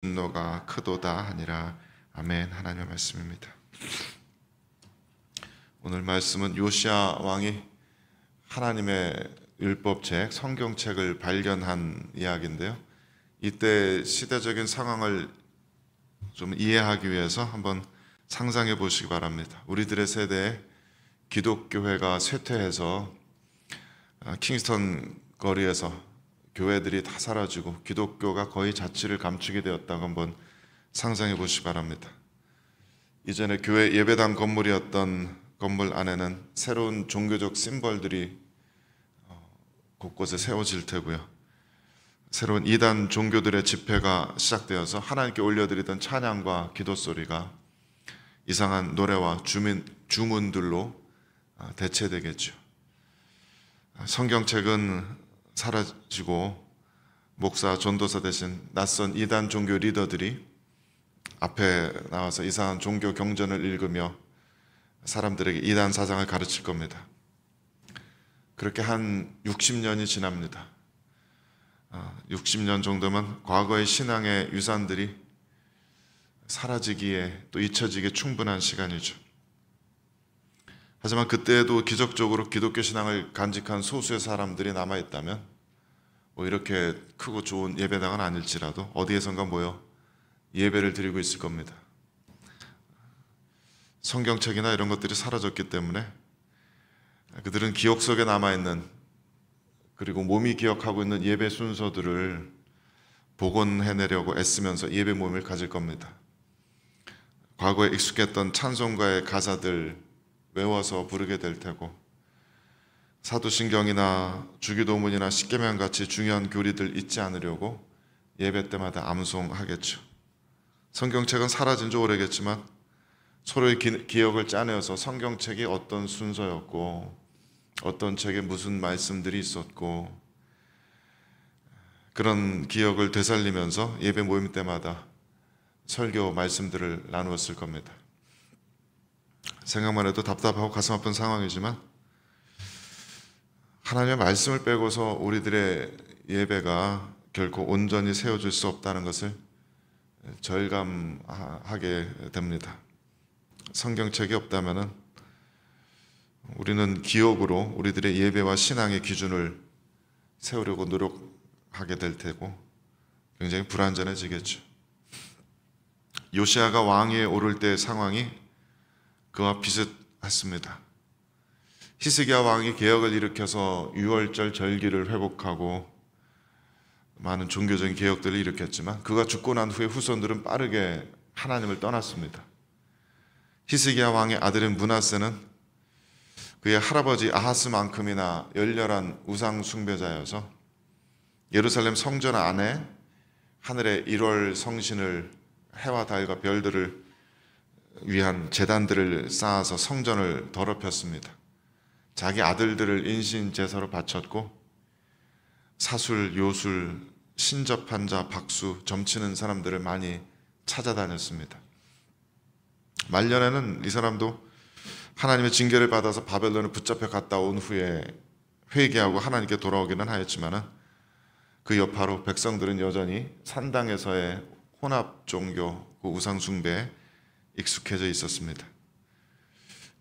분노가 크도다 하니라. 아멘. 하나님의 말씀입니다. 오늘 말씀은 요시야 왕이 하나님의 율법책, 성경책을 발견한 이야기인데요. 이때 시대적인 상황을 좀 이해하기 위해서 한번 상상해 보시기 바랍니다. 우리들의 세대에 기독교회가 쇠퇴해서 킹스턴 거리에서 교회들이 다 사라지고 기독교가 거의 자취를 감추게 되었다고 한번 상상해 보시기 바랍니다. 이전에 교회 예배당 건물이었던 건물 안에는 새로운 종교적 심벌들이 곳곳에 세워질 테고요. 새로운 이단 종교들의 집회가 시작되어서 하나님께 올려드리던 찬양과 기도 소리가 이상한 노래와 주문들로 대체되겠죠. 성경책은 사라지고 목사, 전도사 대신 낯선 이단 종교 리더들이 앞에 나와서 이상한 종교 경전을 읽으며 사람들에게 이단 사상을 가르칠 겁니다. 그렇게 한 60년이 지납니다. 60년 정도면 과거의 신앙의 유산들이 사라지기에 또 잊혀지기에 충분한 시간이죠. 하지만 그때에도 기적적으로 기독교 신앙을 간직한 소수의 사람들이 남아있다면 뭐 이렇게 크고 좋은 예배당은 아닐지라도 어디에선가 모여 예배를 드리고 있을 겁니다. 성경책이나 이런 것들이 사라졌기 때문에 그들은 기억 속에 남아있는, 그리고 몸이 기억하고 있는 예배 순서들을 복원해내려고 애쓰면서 예배 모임을 가질 겁니다. 과거에 익숙했던 찬송가의 가사들 외워서 부르게 될 테고, 사도신경이나 주기도문이나 십계명 같이 중요한 교리들 잊지 않으려고 예배 때마다 암송하겠죠. 성경책은 사라진 지 오래겠지만 서로의 기억을 짜내어서 성경책이 어떤 순서였고 어떤 책에 무슨 말씀들이 있었고 그런 기억을 되살리면서 예배 모임 때마다 설교 말씀들을 나누었을 겁니다. 생각만 해도 답답하고 가슴 아픈 상황이지만 하나님의 말씀을 빼고서 우리들의 예배가 결코 온전히 세워질 수 없다는 것을 절감하게 됩니다. 성경책이 없다면 우리는 기억으로 우리들의 예배와 신앙의 기준을 세우려고 노력하게 될 테고 굉장히 불안전해지겠죠. 요시야가 왕위에 오를 때의 상황이 그와 비슷했습니다. 히스기야 왕이 개혁을 일으켜서 유월절 절기를 회복하고 많은 종교적인 개혁들을 일으켰지만 그가 죽고 난 후에 후손들은 빠르게 하나님을 떠났습니다. 히스기야 왕의 아들인 므낫세는 그의 할아버지 아하스만큼이나 열렬한 우상 숭배자여서 예루살렘 성전 안에 하늘의 1월 성신을, 해와 달과 별들을 위한 제단들을 쌓아서 성전을 더럽혔습니다. 자기 아들들을 인신 제사로 바쳤고 사술, 요술, 신접한 자, 박수, 점치는 사람들을 많이 찾아다녔습니다. 말년에는 이 사람도 하나님의 징계를 받아서 바벨론에 붙잡혀 갔다 온 후에 회개하고 하나님께 돌아오기는 하였지만 그 여파로 백성들은 여전히 산당에서의 혼합 종교, 그 우상 숭배에 익숙해져 있었습니다.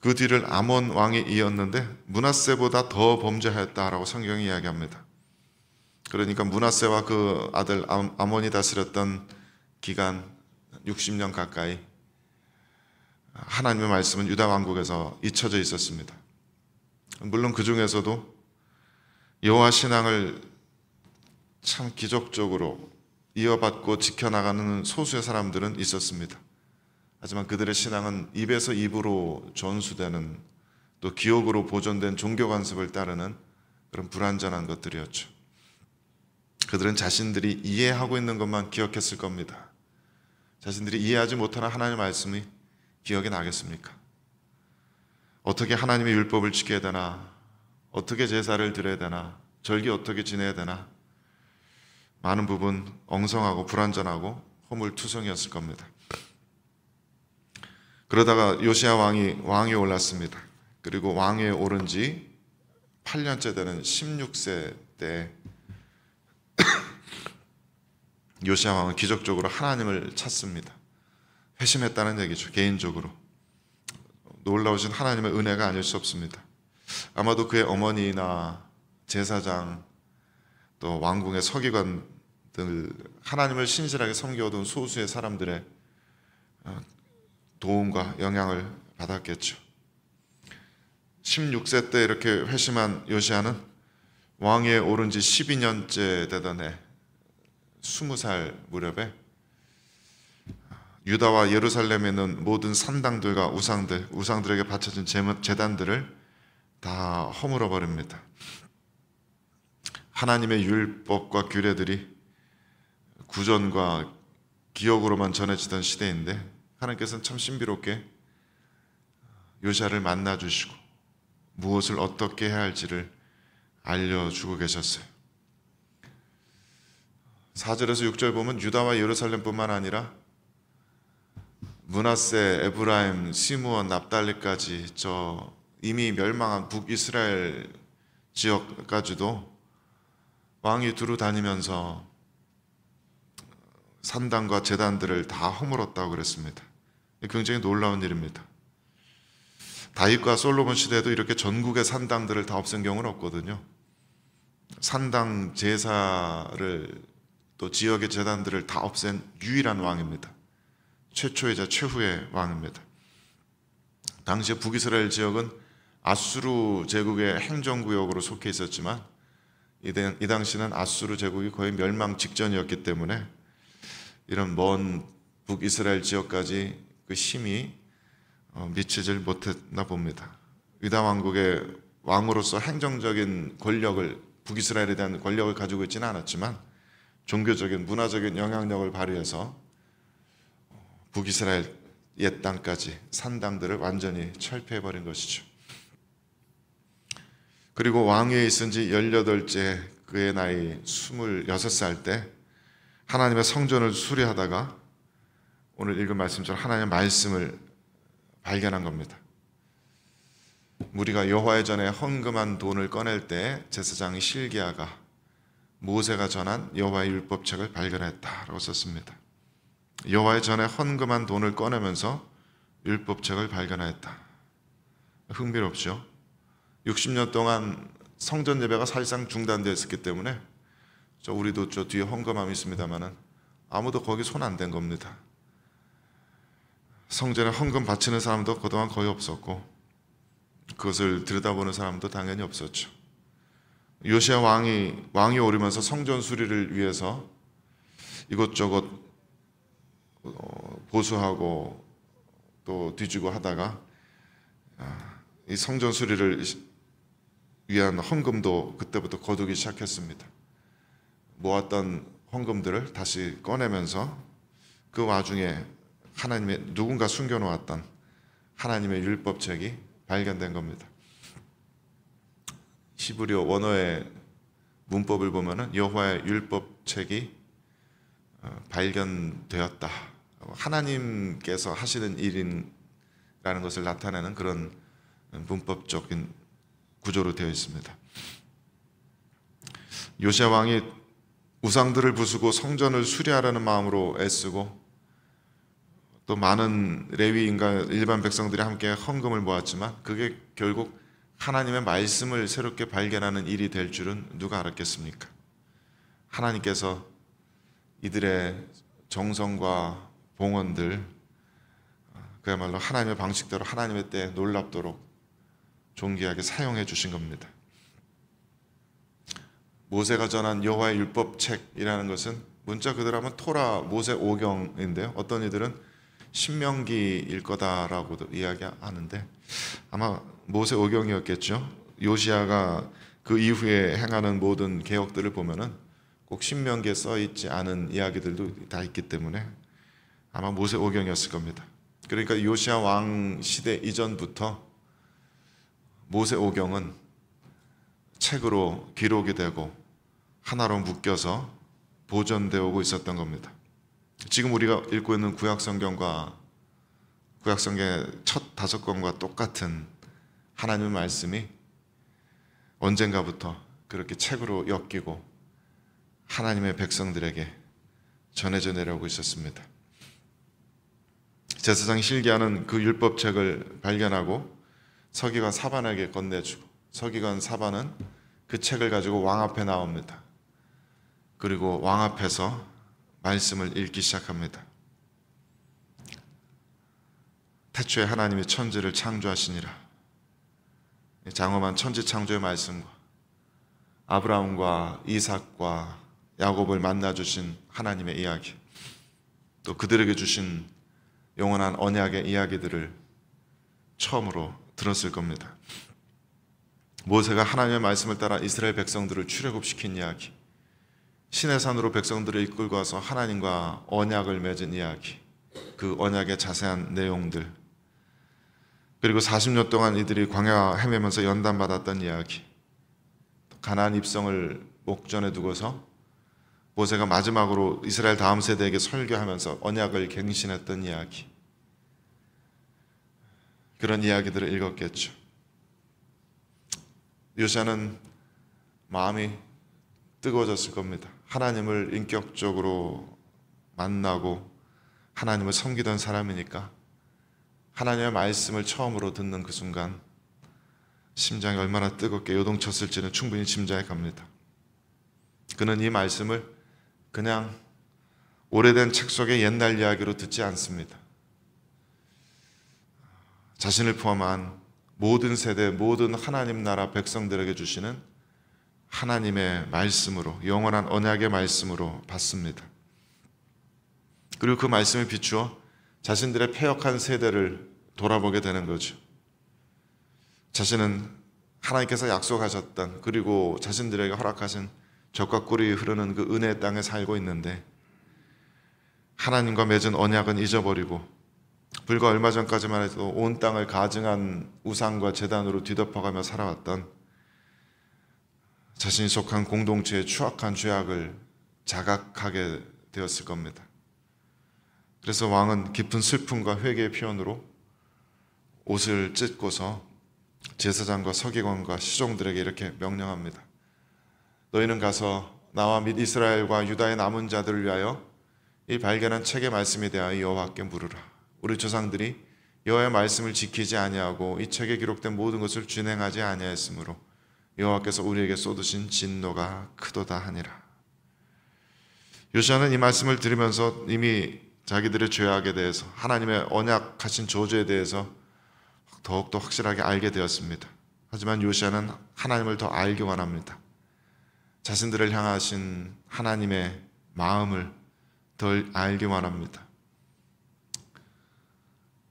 그 뒤를 아몬 왕이 이었는데 므낫세보다 더 범죄하였다라고 성경이 이야기합니다. 그러니까 므낫세와 그 아들 아몬이 다스렸던 기간 60년 가까이 하나님의 말씀은 유다 왕국에서 잊혀져 있었습니다. 물론 그 중에서도 여호와 신앙을 참 기적적으로 이어받고 지켜나가는 소수의 사람들은 있었습니다. 하지만 그들의 신앙은 입에서 입으로 전수되는, 또 기억으로 보존된 종교 관습을 따르는 그런 불완전한 것들이었죠. 그들은 자신들이 이해하고 있는 것만 기억했을 겁니다. 자신들이 이해하지 못하는 하나님의 말씀이 기억이 나겠습니까? 어떻게 하나님의 율법을 지켜야 되나, 어떻게 제사를 드려야 되나, 절기 어떻게 지내야 되나, 많은 부분 엉성하고 불완전하고 허물투성이었을 겁니다. 그러다가 요시야 왕이 올랐습니다. 그리고 왕위에 오른 지 8년째 되는 16세 때 요시야 왕은 기적적으로 하나님을 찾습니다. 회심했다는 얘기죠. 개인적으로 놀라우신 하나님의 은혜가 아닐 수 없습니다. 아마도 그의 어머니나 제사장 또 왕궁의 서기관들, 하나님을 신실하게 섬겨오던 소수의 사람들의 도움과 영향을 받았겠죠. 16세 때 이렇게 회심한 요시야는 왕위에 오른 지 12년째 되던 해 20살 무렵에 유다와 예루살렘에 있는 모든 산당들과 우상들에게 바쳐진 제단들을 다 허물어 버립니다. 하나님의 율법과 규례들이 구전과 기억으로만 전해지던 시대인데 하나님께서는 참 신비롭게 요시야를 만나주시고 무엇을 어떻게 해야 할지를 알려주고 계셨어요. 4절에서 6절 보면 유다와 예루살렘뿐만 아니라 므낫세, 에브라임, 시므온, 납달리까지 저 이미 멸망한 북이스라엘 지역까지도 왕이 두루 다니면서 산당과 제단들을 다 허물었다고 그랬습니다. 굉장히 놀라운 일입니다. 다윗과 솔로몬 시대에도 이렇게 전국의 산당들을 다 없앤 경우는 없거든요. 산당 제사를 또 지역의 제단들을 다 없앤 유일한 왕입니다. 최초이자 최후의 왕입니다. 당시에 북이스라엘 지역은 아수르 제국의 행정구역으로 속해 있었지만 이 당시는 아수르 제국이 거의 멸망 직전이었기 때문에 이런 먼 북이스라엘 지역까지 그 힘이 미치질 못했나 봅니다. 유다 왕국의 왕으로서 행정적인 권력을, 북이스라엘에 대한 권력을 가지고 있지는 않았지만 종교적인 문화적인 영향력을 발휘해서 북이스라엘 옛 땅까지 산당들을 완전히 철폐해버린 것이죠. 그리고 왕위에 있은 지 18째 그의 나이 26살 때 하나님의 성전을 수리하다가 오늘 읽은 말씀처럼 하나님의 말씀을 발견한 겁니다. 무리가 여호와의 전에 헌금한 돈을 꺼낼 때 제사장 실기야가 모세가 전한 여호와의 율법책을 발견했다라고 썼습니다. 여호와의 전에 헌금한 돈을 꺼내면서 율법책을 발견하였다. 흥미롭죠? 60년 동안 성전 예배가 사실상 중단되었기 때문에 우리도 저 뒤에 헌금함이 있습니다만은 아무도 거기 손 안 댄 겁니다. 성전에 헌금 바치는 사람도 그동안 거의 없었고 그것을 들여다보는 사람도 당연히 없었죠. 요시야 왕이 오르면서 성전 수리를 위해서 이것저것 보수하고 또 뒤지고 하다가 이 성전 수리를 위한 헌금도 그때부터 거두기 시작했습니다. 모았던 헌금들을 다시 꺼내면서 그 와중에 누군가 숨겨놓았던 하나님의 율법책이 발견된 겁니다. 히브리어 원어의 문법을 보면은 여호와의 율법책이 발견되었다. 하나님께서 하시는 일이라는 것을 나타내는 그런 문법적인 구조로 되어 있습니다. 요시야 왕이 우상들을 부수고 성전을 수리하라는 마음으로 애쓰고 또 많은 레위인과 일반 백성들이 함께 헌금을 모았지만 그게 결국 하나님의 말씀을 새롭게 발견하는 일이 될 줄은 누가 알았겠습니까? 하나님께서 이들의 정성과 봉헌들 그야말로 하나님의 방식대로 하나님의 때에 놀랍도록 존귀하게 사용해 주신 겁니다. 모세가 전한 여호와의 율법책이라는 것은 문자 그대로 하면 토라 모세오경인데요. 어떤 이들은 신명기일 거다라고도 이야기하는데 아마 모세오경이었겠죠. 요시야가 그 이후에 행하는 모든 개혁들을 보면은 꼭 신명기에 써 있지 않은 이야기들도 다 있기 때문에 아마 모세오경이었을 겁니다. 그러니까 요시야 왕 시대 이전부터 모세오경은 책으로 기록이 되고 하나로 묶여서 보존되어 오고 있었던 겁니다. 지금 우리가 읽고 있는 구약성경과 구약성경의 첫 5권과 똑같은 하나님의 말씀이 언젠가부터 그렇게 책으로 엮이고 하나님의 백성들에게 전해져 내려오고 있었습니다. 제사장 hil기야는 그 율법책을 발견하고 서기관 사반에게 건네주고, 서기관 사반은 그 책을 가지고 왕 앞에 나옵니다. 그리고 왕 앞에서 말씀을 읽기 시작합니다. 태초에 하나님이 천지를 창조하시니라. 장엄한 천지 창조의 말씀과 아브라함과 이삭과 야곱을 만나주신 하나님의 이야기, 또 그들에게 주신 영원한 언약의 이야기들을 처음으로 들었을 겁니다. 모세가 하나님의 말씀을 따라 이스라엘 백성들을 출애굽시킨 이야기, 시내산으로 백성들을 이끌고 와서 하나님과 언약을 맺은 이야기, 그 언약의 자세한 내용들, 그리고 40년 동안 이들이 광야 헤매면서 연단받았던 이야기, 가나안 입성을 목전에 두고서 모세가 마지막으로 이스라엘 다음 세대에게 설교하면서 언약을 갱신했던 이야기, 그런 이야기들을 읽었겠죠. 요시야는 마음이 뜨거워졌을 겁니다. 하나님을 인격적으로 만나고 하나님을 섬기던 사람이니까 하나님의 말씀을 처음으로 듣는 그 순간 심장이 얼마나 뜨겁게 요동쳤을지는 충분히 짐작해 갑니다. 그는 이 말씀을 그냥 오래된 책 속의 옛날 이야기로 듣지 않습니다. 자신을 포함한 모든 세대, 모든 하나님 나라 백성들에게 주시는 하나님의 말씀으로, 영원한 언약의 말씀으로 받습니다. 그리고 그 말씀에 비추어 자신들의 패역한 세대를 돌아보게 되는 거죠. 자신은 하나님께서 약속하셨던, 그리고 자신들에게 허락하신 젖과 꿀이 흐르는 그 은혜의 땅에 살고 있는데 하나님과 맺은 언약은 잊어버리고 불과 얼마 전까지만 해도 온 땅을 가증한 우상과 제단으로 뒤덮어가며 살아왔던 자신이 속한 공동체의 추악한 죄악을 자각하게 되었을 겁니다. 그래서 왕은 깊은 슬픔과 회개의 표현으로 옷을 찢고서 제사장과 서기관과 시종들에게 이렇게 명령합니다. 너희는 가서 나와 및 이스라엘과 유다의 남은 자들을 위하여 이 발견한 책의 말씀에 대하여 여호와께 물으라. 우리 조상들이 여호와의 말씀을 지키지 아니하고 이 책에 기록된 모든 것을 준행하지 아니하였으므로 여호와께서 우리에게 쏟으신 진노가 크도다 하니라. 요시야는 이 말씀을 들으면서 이미 자기들의 죄악에 대해서, 하나님의 언약하신 저주에 대해서 더욱더 확실하게 알게 되었습니다. 하지만 요시야는 하나님을 더 알기 원합니다. 자신들을 향하신 하나님의 마음을 덜 알기 원합니다.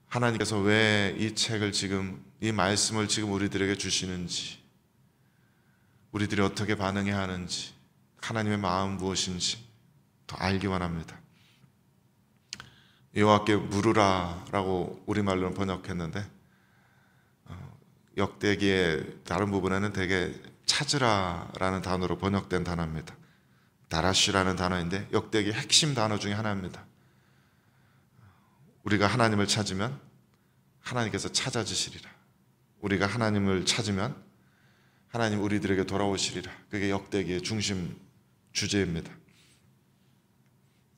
하나님께서 왜 이 책을 지금, 이 말씀을 지금 우리들에게 주시는지, 우리들이 어떻게 반응해야 하는지, 하나님의 마음 무엇인지 더 알기 원합니다. 여호와께 물으라 라고 우리말로는 번역했는데 역대기의 다른 부분에는 대개 찾으라 라는 단어로 번역된 단어입니다. 다라시라는 단어인데 역대기 핵심 단어 중에 하나입니다. 우리가 하나님을 찾으면 하나님께서 찾아주시리라. 우리가 하나님을 찾으면 하나님 우리들에게 돌아오시리라. 그게 역대기의 중심 주제입니다.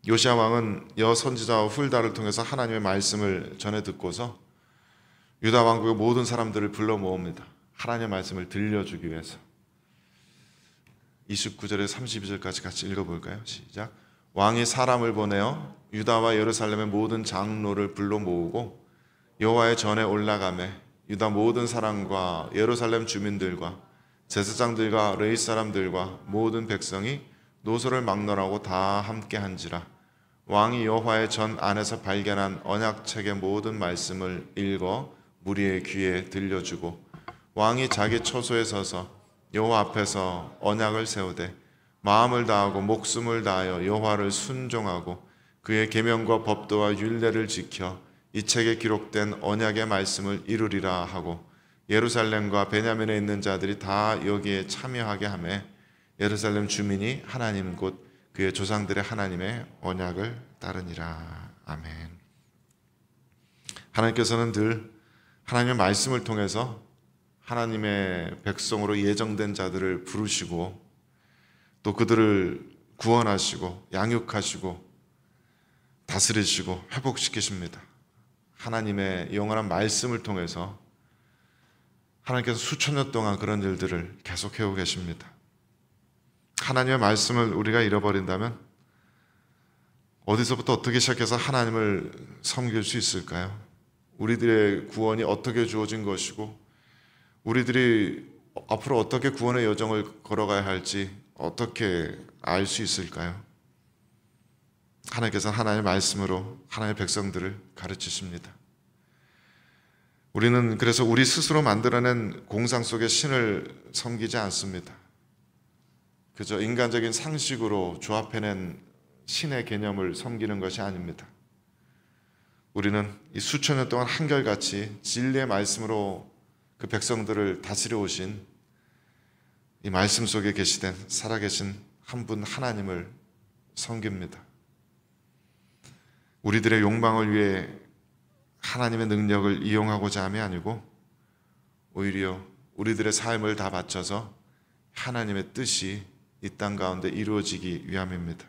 요시야 왕은 여선지자와 훌다를 통해서 하나님의 말씀을 전해 듣고서 유다 왕국의 모든 사람들을 불러 모읍니다. 하나님의 말씀을 들려주기 위해서. 29절에서 32절까지 같이 읽어볼까요? 시작. 왕이 사람을 보내어 유다와 예루살렘의 모든 장로를 불러 모으고 여호와의 전에 올라가매 유다 모든 사람과 예루살렘 주민들과 제사장들과 레위 사람들과 모든 백성이 노소를 막론하고 다 함께 한지라. 왕이 여호와의 전 안에서 발견한 언약책의 모든 말씀을 읽어 무리의 귀에 들려주고 왕이 자기 처소에 서서 여호와 앞에서 언약을 세우되 마음을 다하고 목숨을 다하여 여호와를 순종하고 그의 계명과 법도와 율례를 지켜 이 책에 기록된 언약의 말씀을 이루리라 하고 예루살렘과 베냐민에 있는 자들이 다 여기에 참여하게 하며 예루살렘 주민이 하나님 곧 그의 조상들의 하나님의 언약을 따르니라. 아멘. 하나님께서는 늘 하나님의 말씀을 통해서 하나님의 백성으로 예정된 자들을 부르시고 또 그들을 구원하시고 양육하시고 다스리시고 회복시키십니다. 하나님의 영원한 말씀을 통해서 하나님께서 수천 년 동안 그런 일들을 계속 해오고 계십니다. 하나님의 말씀을 우리가 잃어버린다면 어디서부터 어떻게 시작해서 하나님을 섬길 수 있을까요? 우리들의 구원이 어떻게 주어진 것이고 우리들이 앞으로 어떻게 구원의 여정을 걸어가야 할지 어떻게 알 수 있을까요? 하나님께서는 하나님의 말씀으로 하나님의 백성들을 가르치십니다. 우리는 그래서 우리 스스로 만들어낸 공상 속의 신을 섬기지 않습니다. 그저 인간적인 상식으로 조합해낸 신의 개념을 섬기는 것이 아닙니다. 우리는 이 수천 년 동안 한결같이 진리의 말씀으로 그 백성들을 다스려 오신 이 말씀 속에 계시된 살아계신 한 분 하나님을 섬깁니다. 우리들의 욕망을 위해 하나님의 능력을 이용하고자 함이 아니고 오히려 우리들의 삶을 다 바쳐서 하나님의 뜻이 이 땅 가운데 이루어지기 위함입니다.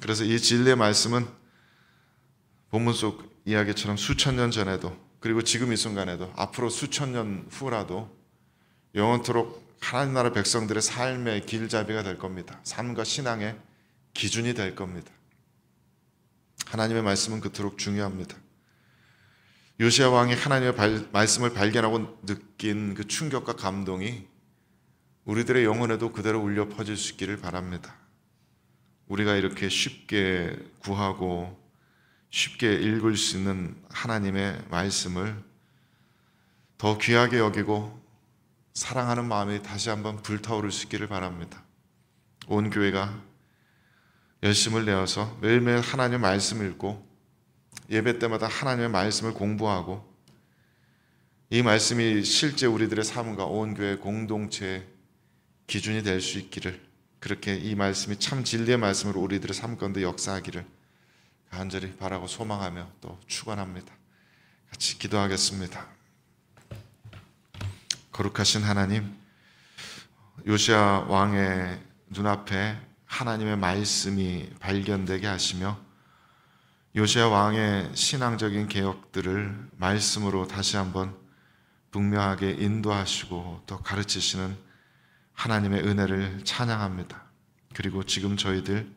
그래서 이 진리의 말씀은 본문 속 이야기처럼 수천 년 전에도 그리고 지금 이 순간에도 앞으로 수천 년 후라도 영원토록 하나님 나라 백성들의 삶의 길잡이가 될 겁니다. 삶과 신앙의 기준이 될 겁니다. 하나님의 말씀은 그토록 중요합니다. 요시야 왕이 하나님의 말씀을 발견하고 느낀 그 충격과 감동이 우리들의 영혼에도 그대로 울려 퍼질 수 있기를 바랍니다. 우리가 이렇게 쉽게 구하고 쉽게 읽을 수 있는 하나님의 말씀을 더 귀하게 여기고 사랑하는 마음이 다시 한번 불타오를 수 있기를 바랍니다. 온 교회가 열심을 내어서 매일매일 하나님의 말씀을 읽고 예배 때마다 하나님의 말씀을 공부하고 이 말씀이 실제 우리들의 삶과 온 교회 공동체의 기준이 될 수 있기를, 그렇게 이 말씀이 참 진리의 말씀으로 우리들의 삶 가운데 역사하기를 간절히 바라고 소망하며 또 축원합니다. 같이 기도하겠습니다. 거룩하신 하나님, 요시야 왕의 눈앞에 하나님의 말씀이 발견되게 하시며 요시야 왕의 신앙적인 개혁들을 말씀으로 다시 한번 분명하게 인도하시고 또 가르치시는 하나님의 은혜를 찬양합니다. 그리고 지금 저희들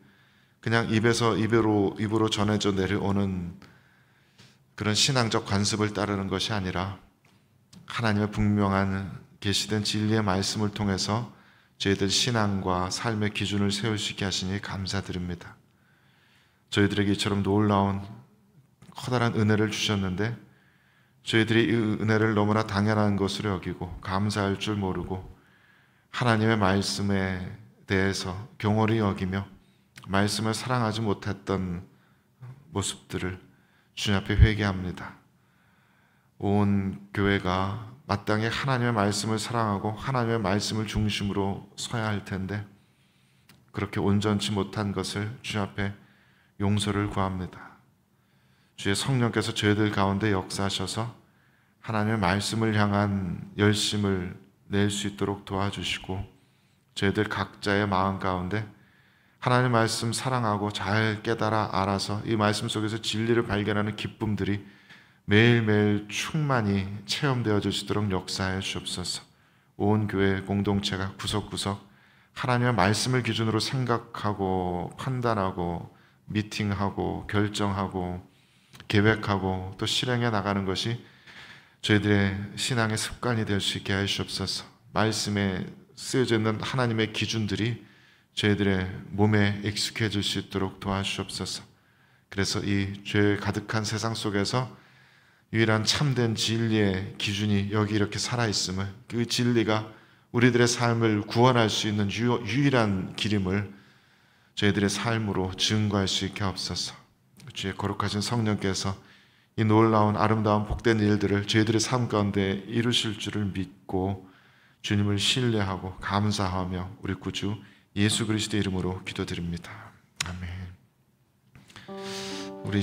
그냥 입에서 입으로 전해져 내려오는 그런 신앙적 관습을 따르는 것이 아니라 하나님의 분명한 계시된 진리의 말씀을 통해서 저희들 신앙과 삶의 기준을 세울 수 있게 하시니 감사드립니다. 저희들에게 이처럼 놀라운 커다란 은혜를 주셨는데 저희들이 이 은혜를 너무나 당연한 것으로 여기고 감사할 줄 모르고 하나님의 말씀에 대해서 경홀히 여기며 말씀을 사랑하지 못했던 모습들을 주님 앞에 회개합니다. 온 교회가 마땅히 하나님의 말씀을 사랑하고 하나님의 말씀을 중심으로 서야 할 텐데 그렇게 온전치 못한 것을 주님 앞에 용서를 구합니다. 주의 성령께서 저희들 가운데 역사하셔서 하나님의 말씀을 향한 열심을 낼 수 있도록 도와주시고 저희들 각자의 마음 가운데 하나님의 말씀 사랑하고 잘 깨달아 알아서 이 말씀 속에서 진리를 발견하는 기쁨들이 매일매일 충만히 체험되어질 수 있도록 역사하여 주옵소서. 온 교회 공동체가 구석구석 하나님의 말씀을 기준으로 생각하고 판단하고 미팅하고 결정하고 계획하고 또 실행해 나가는 것이 저희들의 신앙의 습관이 될 수 있게 하여 주옵소서. 말씀에 쓰여져 있는 하나님의 기준들이 저희들의 몸에 익숙해질 수 있도록 도와주옵소서. 그래서 이 죄 가득한 세상 속에서 유일한 참된 진리의 기준이 여기 이렇게 살아있음을, 그 진리가 우리들의 삶을 구원할 수 있는 유일한 길임을 저희들의 삶으로 증거할 수 있게 하옵소서. 주의 거룩하신 성령께서 이 놀라운 아름다운 복된 일들을 저희들의 삶 가운데 이루실 줄을 믿고 주님을 신뢰하고 감사하며 우리 구주 예수 그리스도의 이름으로 기도드립니다. 아멘. 우리